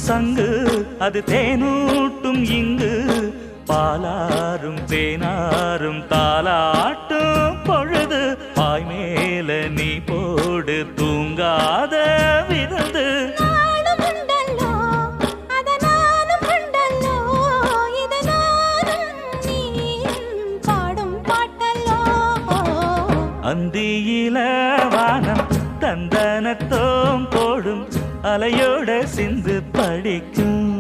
சங்கு அது தேனூட்டும் இங்கு பாலாரும் தேனாரும் தாலாட்டும் பொழுது பாய் மேல நீ போடு தூங்காத விருந்து அந்தியில வானம் தந்தனத்தோம் போடும் அலையோட சிந்து படிக்கும்